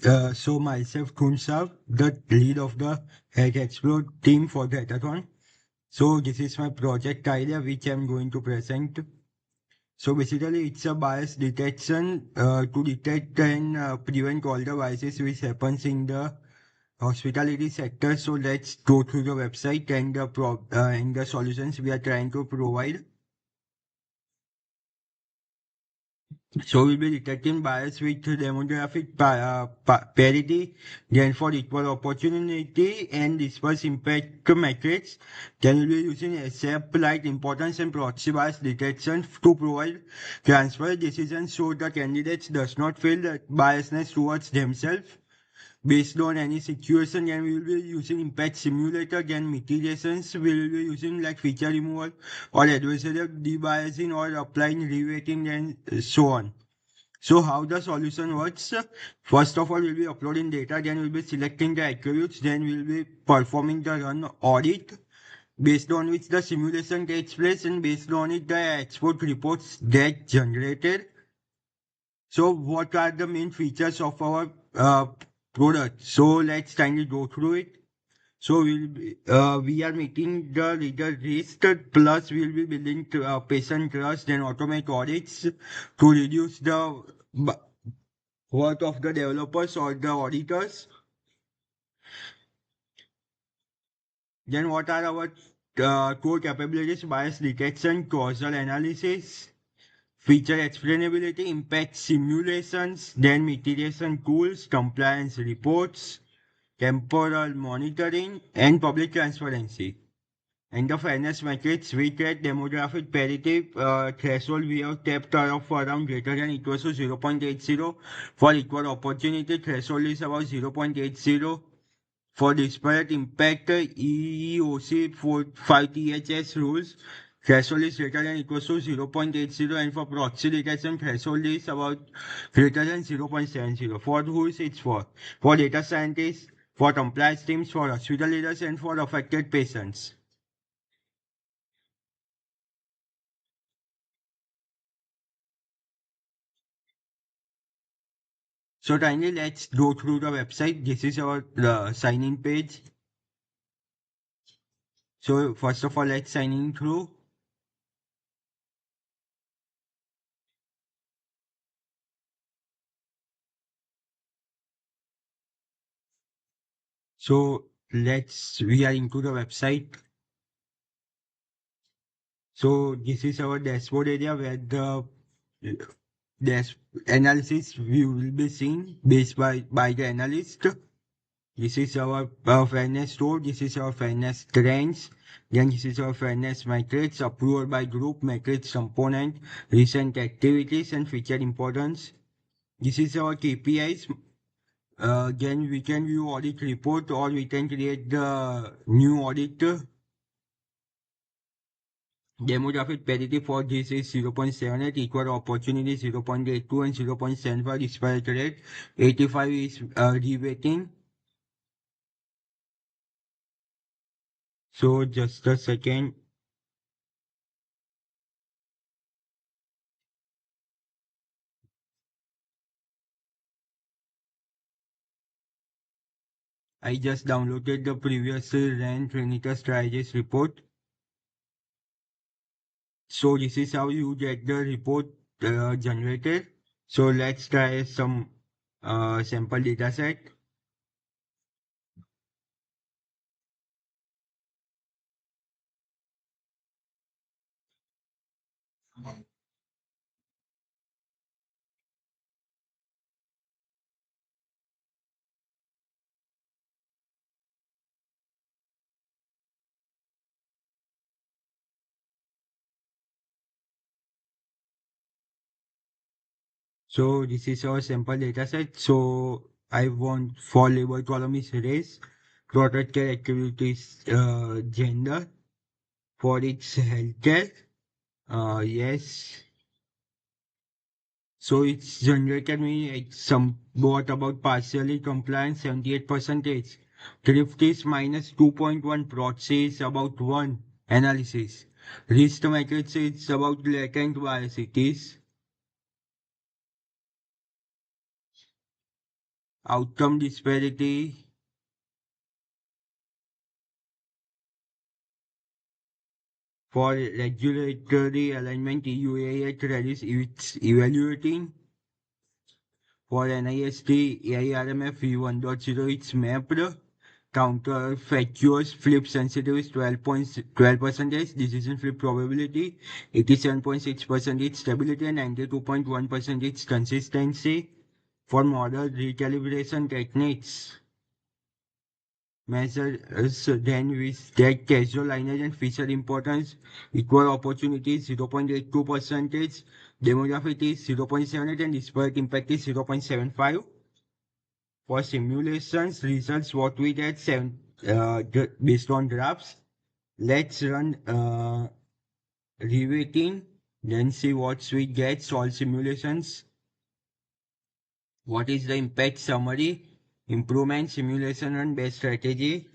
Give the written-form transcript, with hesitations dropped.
So myself, Kunsav, the lead of the Hack Explore team for the hackathon. So this is my project idea which I'm going to present. So basically it's a bias detection to detect and prevent all the biases which happens in the hospitality sector. So let's go through the website and the solutions we are trying to provide. So we'll be detecting bias with demographic parity, then for equal opportunity and disperse impact metrics. Then we'll be using ASAP like importance and proxy bias detection to provide transparent decisions so the candidates does not feel that biasness towards themselves based on any situation. And we will be using impact simulator, then mitigations we will be using like feature removal or adversarial debiasing or applying reweighting and so on. So how the solution works? First of all, we'll be uploading data, then we'll be selecting the attributes, then we'll be performing the run audit, based on which the simulation takes place, and based on it, the export reports get generated. So what are the main features of our product? So let's kindly go through it. So we are meeting the reader risk, plus we'll be building patient trust and automate audits to reduce the work of the developers or the auditors. Then what are our core capabilities? Bias detection, causal analysis, feature explainability, impact simulations, then mitigation tools, compliance reports, temporal monitoring, and public transparency. And the fairness metrics, we get demographic parity threshold we have tapped of around greater than equals to 0.80. For equal opportunity, threshold is about 0.80. For disparate impact, EEOC for 5THS rules, threshold is greater than equals to 0.80, and for proxy detection, threshold is about greater than 0.70. For who is it for? For data scientists, for compliance teams, for hospital leaders, and for affected patients. So kindly let's go through the website. This is our sign-in page. So first of all, let's sign in through. So we are into the website. So this is our dashboard area where the dash analysis we will be seen based by the analyst. This is our fairness store. This is our fairness trends. Then this is our fairness matrix, approval by group, matrix component, recent activities and feature importance. This is our KPIs. Then we can view audit report or we can create the new audit. Demographic parity for this is 0.78, equal opportunity 0.82 and 0.75 disparate rate. 85 is reweighting. So just a second. I just downloaded the previous RAN Trinitas Strategies report. So this is how you get the report generated. So let's try some sample data set. So this is our sample data set. So I want for label column is race, product care activities gender, for its healthcare. Yes. So it's generated me somewhat about partially compliant 78%. Thrift is minus 2.1, proxy is about 1, analysis. Risk matrix is about latent bias it is. outcome disparity, for regulatory alignment, EUAH release its evaluating. For NIST, AIRMF V1.0, it's mapped. Counterfactuals flip sensitive is 12%, decision flip probability, 87.6% stability, and 92.1% consistency. For model recalibration techniques, measures then with that casual lineage and feature importance, equal opportunity 0.82%, demographic is 0.78, and disparate impact is 0.75. For simulations results, what we get based on graphs. Let's run reweighting, then see what we get. Solve simulations. What is the impact summary? Improvement, simulation, and best strategy.